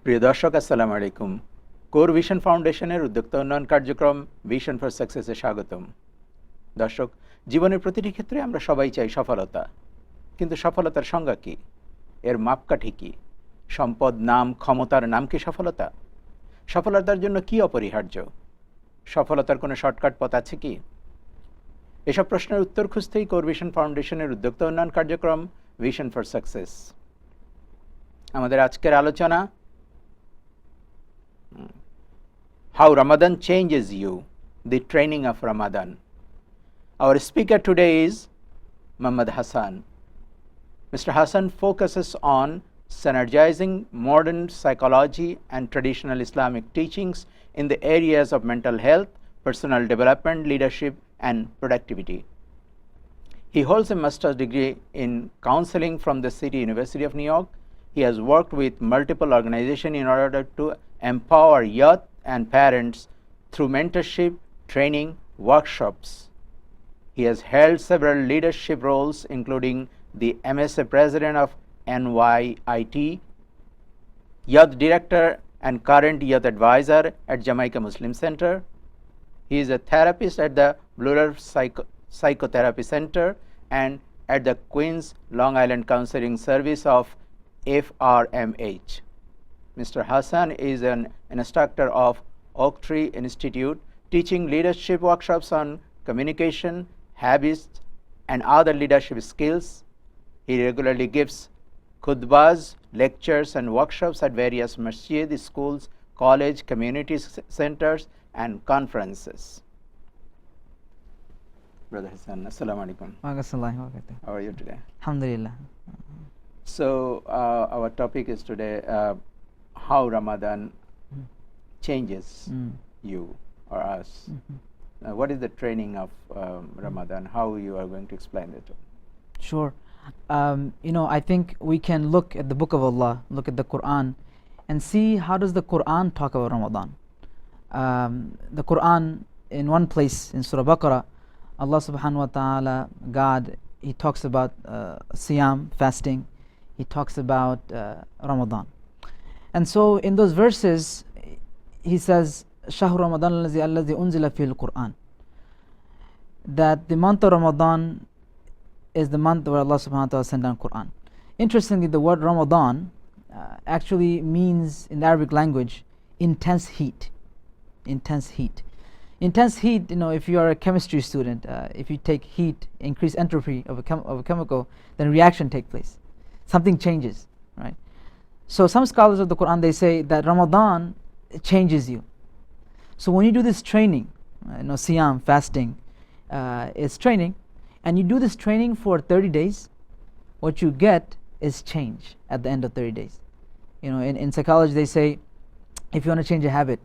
প্রিয় দর্শক আসসালামু আলাইকুম। কোর ভিশন ফাউন্ডেশনের উদ্যোক্তা উন্নয়ন কার্যক্রম ভিশন ফর সাকসেসে স্বাগতম। দর্শক, জীবনের প্রতিটি ক্ষেত্রে আমরা সবাই চাই সফলতা, কিন্তু সফলতার সংজ্ঞা কি? এর মাপকাঠি কি? সম্পদ, নাম, ক্ষমতার নাম কি সফলতা? সফলতার জন্য কি অপরিহার্য? সফলতার কোনো শর্টকাট পথ আছে কি? এসব প্রশ্নের উত্তর খুঁজতেই কোর ভিশন ফাউন্ডেশনের উদ্যোক্তা উন্নয়ন কার্যক্রম ভিশন ফর সাকসেস। আমাদের আজকের আলোচনা, How Ramadan changes you, the training of Ramadan. Our speaker today is Muhammad Hassan. Mr. Hassan focuses on synergizing modern psychology and traditional Islamic teachings in the areas of mental health, personal development, leadership, and productivity. He holds a master's degree in counseling from the City University of New York. He has worked with multiple organizations in order to empower youth and parents through mentorship, training, workshops. He has held several leadership roles, including the MSA President of NYIT, Youth Director and current Youth Advisor at Jamaica Muslim Center. He is a therapist at the Blue Earth Psychotherapy Center and at the Queens Long Island Counseling Service of FRMH. Mr. Hassan is an instructor of Oak Tree Institute, teaching leadership workshops on communication, habits, and other leadership skills. He regularly gives khutbahs, lectures, and workshops at various masjid, schools, college, community centers, and conferences. Brother Hassan, assalamu alaikum. How are you today? Alhamdulillah. So our topic is today how Ramadan changes you or us. What is the training of Ramadan? How you are going to explain it? Sure. I think we can look at the book of Allah, look at the Quran, and see how does the Quran talk about Ramadan. The Quran, in one place in Surah Baqarah, Allah subhanahu wa ta'ala, God, He talks about Siyam, fasting. He talks about Ramadan. And so in those verses, He says, Shahru Ramadan alladhi unzila fil Quran. That the month of Ramadan is the month where Allah subhanahu wa ta'ala sent down Quran. Interestingly, the word Ramadan actually means, in the Arabic language, intense heat. Intense heat. Intense heat, if you are a chemistry student, if you take heat, increase entropy of a chemical, then reaction takes place. Something changes, right? So some scholars of the Quran, they say that Ramadan changes you. So when you do this training, Siyam, fasting, is training, and you do this training for 30 days, what you get is change at the end of 30 days. In psychology they say, if you want to change a habit,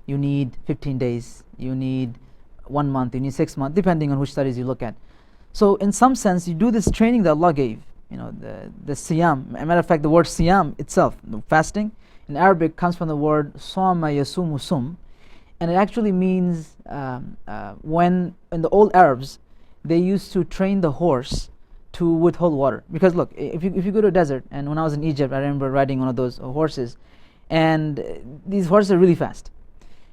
you need 15 days, you need 1 month, you need 6 months, depending on which studies you look at. So in some sense, you do this training that Allah gave, the Siyam. As a matter of fact, the word Siyam itself, the fasting, in Arabic comes from the word Sama Yasumu Sum, and it actually means when in the old Arabs they used to train the horse to withhold water. Because look, if you go to a desert, and when I was in Egypt, I remember riding one of those horses, and these horses are really fast.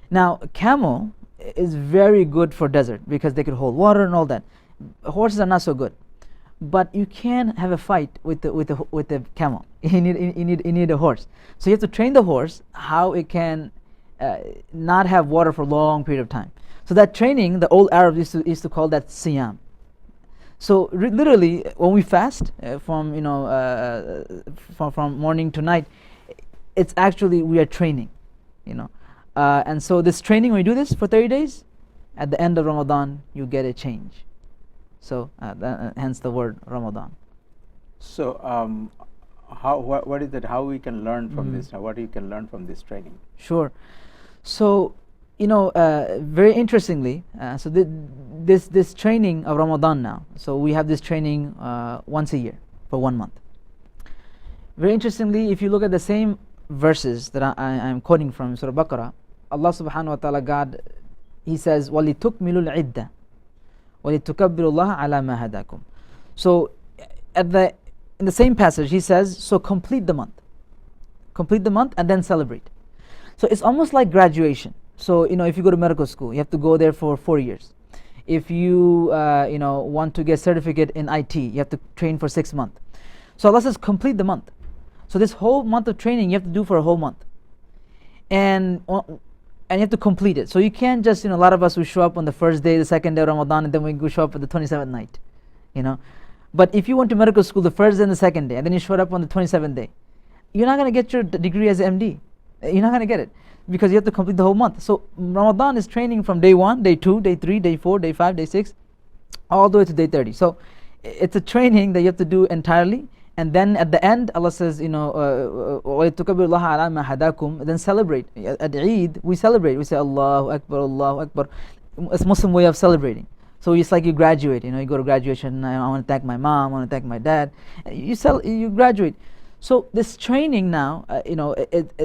Now, camel is very good for desert because they could hold water and all that. Horses are not so good. But you can have a fight with the camel. You need a horse. So you have to train the horse how it can not have water for a long period of time. So that training, the old Arabs used to call that Siyam. So literally, when we fast from morning to night, it's actually we are training, and so this training, when you do this for 30 days, at the end of Ramadan, you get a change. So hence the word Ramadan. So what is it? How we can learn from this? What you can learn from this training? Sure. So very interestingly, so this training of Ramadan now. So we have this training once a year for 1 month. Very interestingly, if you look at the same verses that I'm quoting from Surah Baqarah, Allah subhanahu wa ta'ala, God, He says, وَلِتُكْمِلُوا الْعِدَّةَ وَلِتُكَبِّرُوا اللَّهَ عَلَى مَا هَدَاكُمْ. So in the same passage, He says, so complete the month. complete the month, and then celebrate. So it's almost like graduation. So if you go to medical school, you have to go there for 4 years. If you want to get certificate in IT, you have to train for 6 months. So Allah says complete the month. So this whole month of training you have to do for a whole month, and you have to complete it. So you can't just a lot of us, we show up on the first day, the second day of Ramadan, and then we go show up at the 27th night. But if you went to medical school the first day and the second day, and then you showed up on the 27th day, you're not going to get your degree as an MD. You're not going to get it, because you have to complete the whole month. So Ramadan is training from day 1, day 2, day 3, day 4, day 5, day 6, all the way to day 30. So it's a training that you have to do entirely. And then at the end, Allah says, then celebrate. At Eid, we celebrate. We say Allahu Akbar, Allahu Akbar. It's a Muslim way of celebrating. So it's like you graduate. You go to graduation. I want to thank my mom. I want to thank my dad. You graduate. So this training now,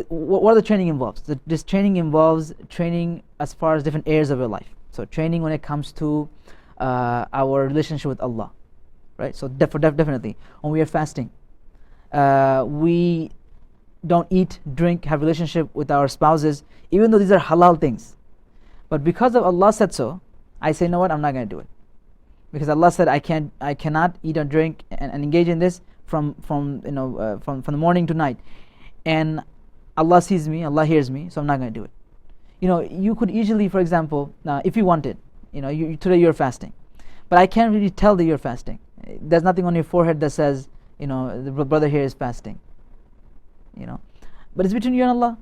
what the training involves? This training involves training as far as different areas of your life. So training when it comes to our relationship with Allah, right? So definitely when we are fasting, we don't eat, drink, have relationship with our spouses, even though these are halal things. But because of Allah said so, I say, you know what, I'm not going to do it, because Allah said I cannot eat or drink and engage in this from the morning to night, and Allah sees me, Allah hears me, so I'm not going to do it. You could easily, for example, if you wanted, today you're fasting, but I can't really tell that you're fasting. There's nothing on your forehead that says, the brother here is fasting. But it's between you and Allah.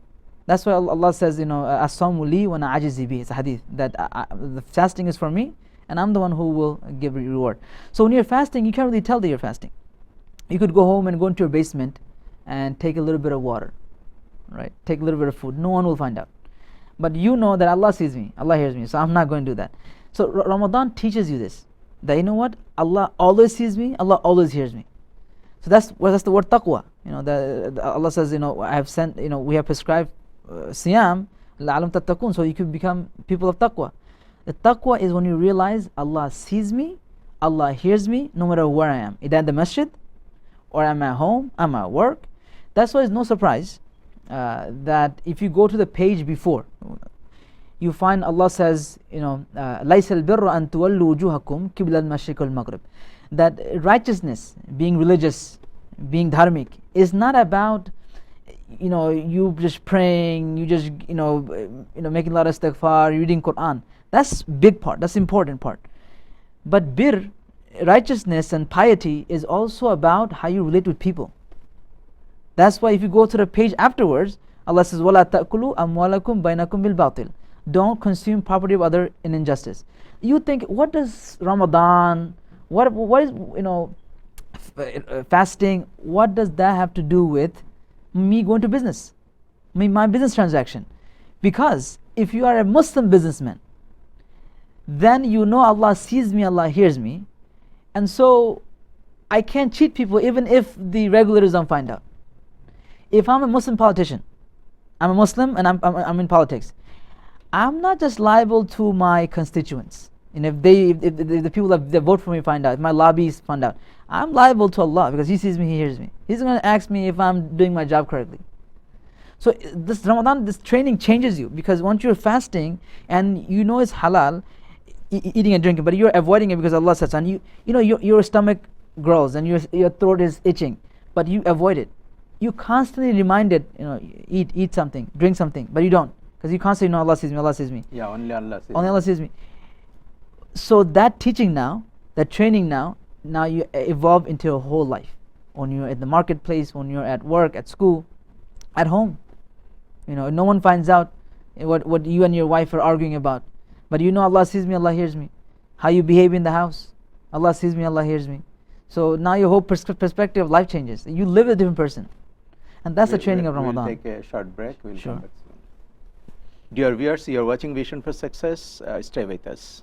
That's why Allah says, as-sawmu li wa ana ajizi bi. It's a hadith that the fasting is for me, and I'm the one who will give reward. So when you're fasting, you can't really tell that you're fasting. You could go home and go into your basement and take a little bit of water, right? Take a little bit of food. No one will find out. But you know that Allah sees me, Allah hears me, so I'm not going to do that. So Ramadan teaches you this, that you know what? Allah always sees me, Allah always hears me. So that's the word taqwa. Allah says, I have sent, we have prescribed siyam la'alam tattaqun, so you could become people of taqwa. The taqwa is when you realize Allah sees me, Allah hears me, no matter where I am. Either at the masjid, or I'm at home, I'm at work. That's why it's no surprise that if you go to the page before, you find Allah says, لَيْسَ الْبِرُّ أَن تُوَلُّوا وُجُوهَكُمْ قِبْلَ الْمَشْرِقِ وَالْمَغْرِبِ. That righteousness, being religious, being dharmic, is not about you just praying, you just making a lot of istighfar, reading Quran. That's big part, that's important part. But bir, righteousness and piety, is also about how you relate with people. That's why if you go to the page afterwards, Allah says, وَلَا تَأْكُلُوا أَمْوَالَكُمْ بَيْنَكُمْ بِالْبَاطِلِ. Don't consume property of other in injustice. You think, what does Ramadan, what is fasting, what does that have to do with me going to business, my business transaction? Because if you are a Muslim businessman, then Allah sees me, Allah hears me, and so I can't cheat people even if the regulators don't find out. If I'm a Muslim politician, I'm a Muslim and I'm in politics, I'm not just liable to my constituents. And if the people that vote for me find out, if my lobbyists find out, I'm liable to Allah, because He sees me, He hears me. He's going to ask me if I'm doing my job correctly. So this Ramadan, this training changes you, because once you're fasting and it's halal, eating and drinking, but you're avoiding it because Allah says, and your stomach growls and your throat is itching, but you avoid it. You constantly reminded, eat something, drink something, but you don't, because you constantly know Allah sees me, Allah sees me. Yeah, only Allah sees me. Only Allah sees me. So that teaching now, that training now you evolve into a whole life. When you're at the marketplace, when you're at work, at school, at home, no one finds out what you and your wife are arguing about, but Allah sees me, Allah hears me. How you behave in the house, Allah sees me, Allah hears me. So now your whole perspective of life changes. You live a different person, and that's the training of Ramadan. We'll take a short break. We'll Sure. come back soon. Dear viewers, you're watching Vision for Success. Stay with us.